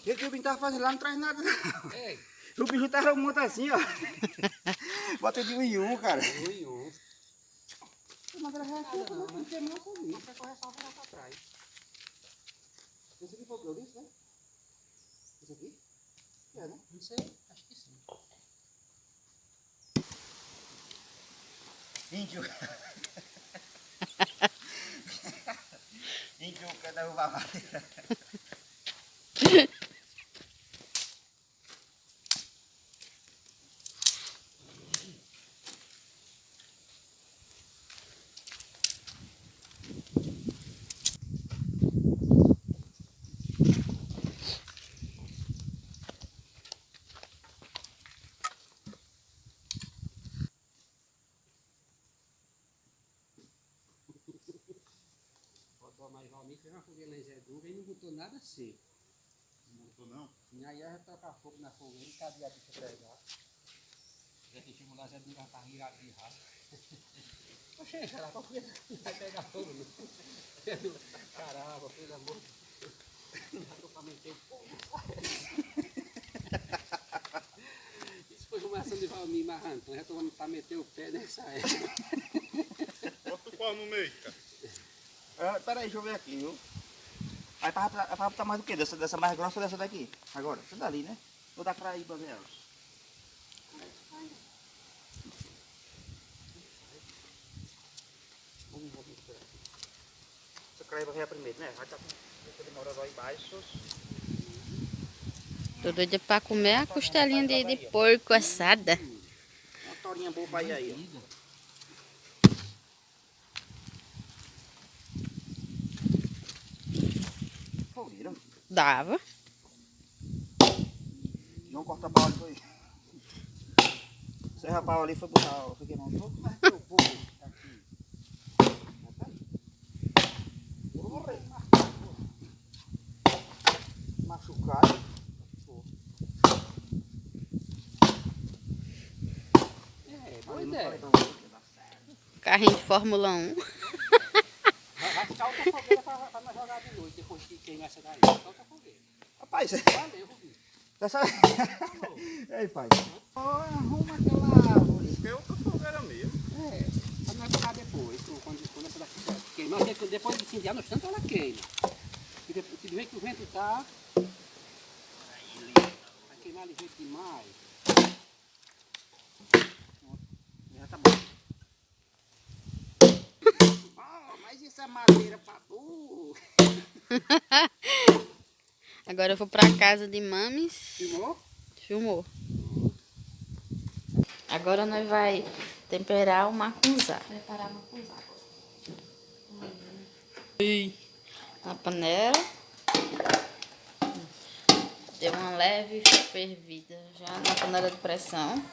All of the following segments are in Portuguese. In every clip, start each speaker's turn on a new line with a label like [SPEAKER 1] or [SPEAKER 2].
[SPEAKER 1] O que o bicho tava fazendo lá não traz nada, não.
[SPEAKER 2] Ei.
[SPEAKER 1] O bicho tava muito assim, ó. Bota de um em um, cara.
[SPEAKER 2] Um em um.
[SPEAKER 1] Mas ela
[SPEAKER 2] Nada não, né?
[SPEAKER 1] não tem mais comigo.
[SPEAKER 2] Não quer correr só virar pra trás.
[SPEAKER 1] Esse aqui foi o que eu disse, né? Esse aqui? É, né?
[SPEAKER 2] Não sei, acho que sim.
[SPEAKER 1] Índio. Índio quer derrubar a madeira.
[SPEAKER 2] Botou mais Valmir, fez uma fogueira em Zé Duga e não botou nada seco.
[SPEAKER 1] Não botou não?
[SPEAKER 2] E aí ia tocar fogo na fogueira e cadê a bicha pegar? Já que chegou lá, Zé Duga já tava virado de raça. Oxê, cara, qual foi? Vai pegar fogo, não? Caramba, pelo amor de Deus. Já tô pra meter o fogo. Isso foi uma ação de Valmir Marrantão. Já tô pra meter o pé nessa época.
[SPEAKER 3] Bota o pau no meio, cara.
[SPEAKER 1] Peraí, deixa eu ver aqui, viu? Aí pra botar mais do que? Dessa mais grossa ou dessa daqui? Agora, essa dali, né? Vou dar pra ir pra ver ela. Essa craíba vai primeiro, né? Vai estar com demora lá embaixo.
[SPEAKER 4] Tô doida pra comer a costelinha de porco assada.
[SPEAKER 1] Uma torinha boa pra ir aí, ó. Viram?
[SPEAKER 4] Dava.
[SPEAKER 1] Não corta pau ali, foi. Serra pau ali, foi botar, foi queimar um pouco, mas deu pouco aqui. Mas tá aí. Morre. Machucado.
[SPEAKER 2] É, boa ideia.
[SPEAKER 4] Carrinho de Fórmula 1.
[SPEAKER 2] Vai ficar outra fogueira pra nós jogar de noite, depois que queimar essa daí. Vai ficar outra fogueira.
[SPEAKER 1] Rapaz,
[SPEAKER 2] Valeu, Rubinho.
[SPEAKER 1] dessa... Ei, pai. Arruma aquela árvore.
[SPEAKER 3] É outra fogueira mesmo.
[SPEAKER 2] É, pra nós jogar depois, quando essa daqui queima. Porque depois de incendiar no tanto ela queima. E depois, se vê que o vento tá, vai queimar ligeiro demais.
[SPEAKER 1] Já tá bom. Oh, mas isso é madeira pra burro.
[SPEAKER 4] Agora eu vou pra casa de mames.
[SPEAKER 2] Filmou?
[SPEAKER 4] Filmou. Agora nós vai temperar o macunzá.
[SPEAKER 5] Preparar uma coisa.
[SPEAKER 4] Na panela. Deu uma leve fervida já na panela de pressão.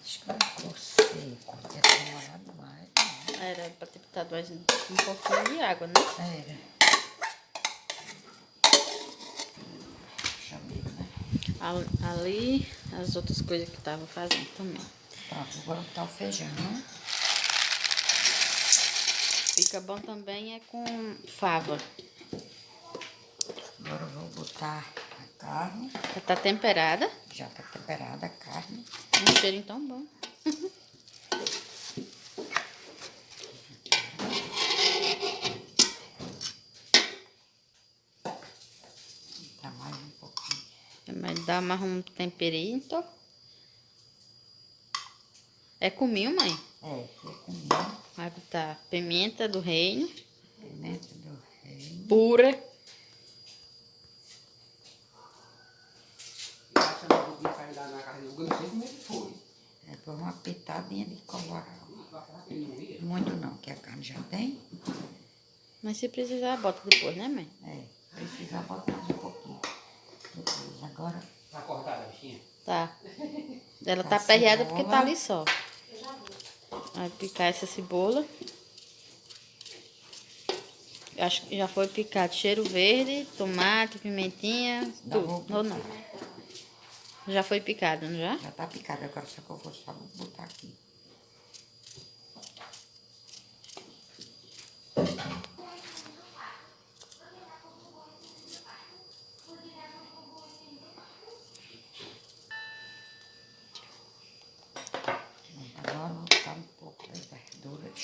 [SPEAKER 5] Acho que ficou seco. Tinha demorado mais.
[SPEAKER 4] Era pra ter botado mais um pouquinho de água, né?
[SPEAKER 5] Era. Chamei, né?
[SPEAKER 4] Ali as outras coisas que tava fazendo também.
[SPEAKER 5] Tá, agora tá o feijão.
[SPEAKER 4] Fica bom também é com fava.
[SPEAKER 5] Agora eu vou botar a carne.
[SPEAKER 4] Já tá temperada.
[SPEAKER 5] Já tá temperada a carne.
[SPEAKER 4] Um cheirinho tão bom.
[SPEAKER 5] Tá mais um pouquinho.
[SPEAKER 4] Mas dá mais um temperinho. É cominho, mãe?
[SPEAKER 5] É, cominho,
[SPEAKER 4] Vai botar pimenta do reino.
[SPEAKER 5] pimenta do reino.
[SPEAKER 4] Pura.
[SPEAKER 2] E achando o Rubinho caindo lá na carne, eu não sei como é que foi.
[SPEAKER 5] É por uma pitadinha de colorau.
[SPEAKER 2] Ele não ia?
[SPEAKER 5] Muito não, que a carne já tem.
[SPEAKER 4] Mas se precisar, bota depois, né, mãe?
[SPEAKER 5] É, precisa botar mais um pouquinho. Depois, agora
[SPEAKER 2] Tá cortada a bichinha?
[SPEAKER 4] Tá. Ela
[SPEAKER 5] Tá
[SPEAKER 4] tá aperreada
[SPEAKER 5] cebola.
[SPEAKER 4] porque tá ali só. Vai picar essa cebola. Acho que já foi picado cheiro verde, tomate, pimentinha, tudo. Ou não? Já foi picado, não já?
[SPEAKER 5] já tá picada, agora só que eu vou só botar aqui.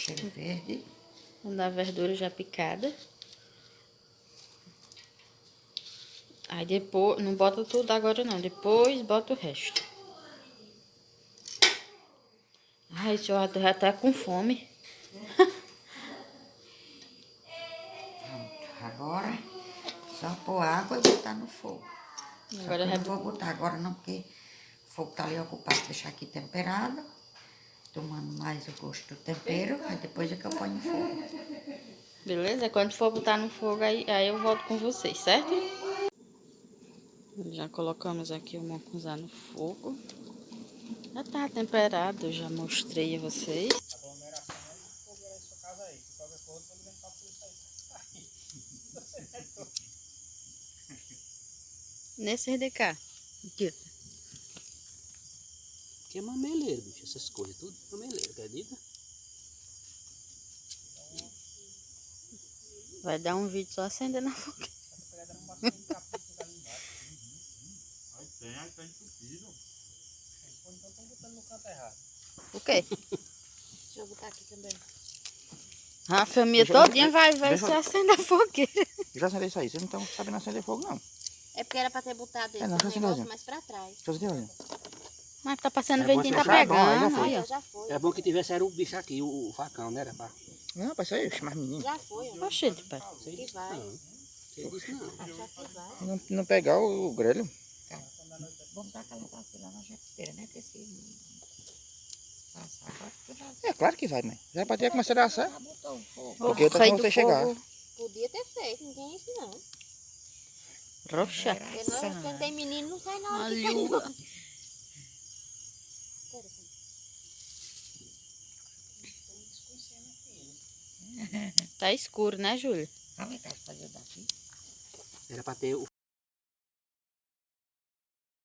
[SPEAKER 5] cheiro verde.
[SPEAKER 4] Vamos dar a verdura já picada. Aí depois, não bota tudo agora não, depois bota o resto. Ai, senhor, já tá com fome.
[SPEAKER 5] Pronto. Agora, só pôr água e botar no fogo. Só
[SPEAKER 4] Agora
[SPEAKER 5] que eu
[SPEAKER 4] já
[SPEAKER 5] não vou botar agora não, porque o fogo tá ali ocupado. Deixar aqui temperado, tomando mais o gosto do tempero. Aí depois é que eu ponho no fogo.
[SPEAKER 4] Beleza? Quando for botar no fogo, aí eu volto com vocês, certo? Já colocamos aqui o mucunzá no fogo. Já tá temperado, eu já mostrei a vocês.
[SPEAKER 2] Aglomeração é de fogueira em sua casa aí. Se qualquer coisa, tô ligando pra polícia aí.
[SPEAKER 4] Nesse RDK. Aqui.
[SPEAKER 2] Que é mameleiro, bicho, essas coisas, tudo mameleiro, acredita?
[SPEAKER 4] Vai dar um vídeo só acendendo a fogueira.
[SPEAKER 3] Aí tá entupido.
[SPEAKER 2] Então estão botando no canto errado.
[SPEAKER 4] O quê?
[SPEAKER 5] Deixa eu botar aqui também.
[SPEAKER 4] A família
[SPEAKER 1] Deixa eu-
[SPEAKER 4] todinha vai
[SPEAKER 1] deixa eu-
[SPEAKER 4] se acender a fogueira.
[SPEAKER 1] Já acendei isso aí, vocês não estão sabendo acender fogo, não.
[SPEAKER 5] É porque era pra ter botado esse
[SPEAKER 1] não, já acendeu,
[SPEAKER 5] negócio
[SPEAKER 1] já.
[SPEAKER 5] mais pra trás.
[SPEAKER 1] Deixa eu acender, olha.
[SPEAKER 4] Mas tá passando
[SPEAKER 2] É
[SPEAKER 4] ventinho,
[SPEAKER 2] bom
[SPEAKER 4] tá
[SPEAKER 1] fechar, bom, aí já
[SPEAKER 4] pegando.
[SPEAKER 1] foi.
[SPEAKER 4] Aí, ó.
[SPEAKER 5] Já foi.
[SPEAKER 2] É bom que tivesse era o bicho aqui, o facão, né? Era pra...
[SPEAKER 1] Não, rapaz, isso aí, mais menino.
[SPEAKER 5] Já foi, ó.
[SPEAKER 4] Oxente, pai.
[SPEAKER 2] Sei
[SPEAKER 5] Que
[SPEAKER 2] disso
[SPEAKER 5] vai.
[SPEAKER 2] não. Sei disso não.
[SPEAKER 5] Já que vai.
[SPEAKER 1] Não pegar o grelho.
[SPEAKER 5] Vamos dar aquela vacila na jaqueira, né? Porque se passar agora, tu já
[SPEAKER 1] É claro que vai, mãe. Já pode começar a assar.
[SPEAKER 5] botou o fogo.
[SPEAKER 1] Porque tá
[SPEAKER 4] Rei
[SPEAKER 1] pra
[SPEAKER 4] do
[SPEAKER 1] você chegar.
[SPEAKER 4] fogo.
[SPEAKER 5] Podia ter feito, não tem isso não.
[SPEAKER 4] Roxa.
[SPEAKER 5] Porque nós, quando tem menino, não sai na hora que
[SPEAKER 4] Olha.
[SPEAKER 5] tem, não.
[SPEAKER 4] Tá escuro, né, Júlia?
[SPEAKER 5] Vamos cá fazer daqui.
[SPEAKER 2] Era pra ter o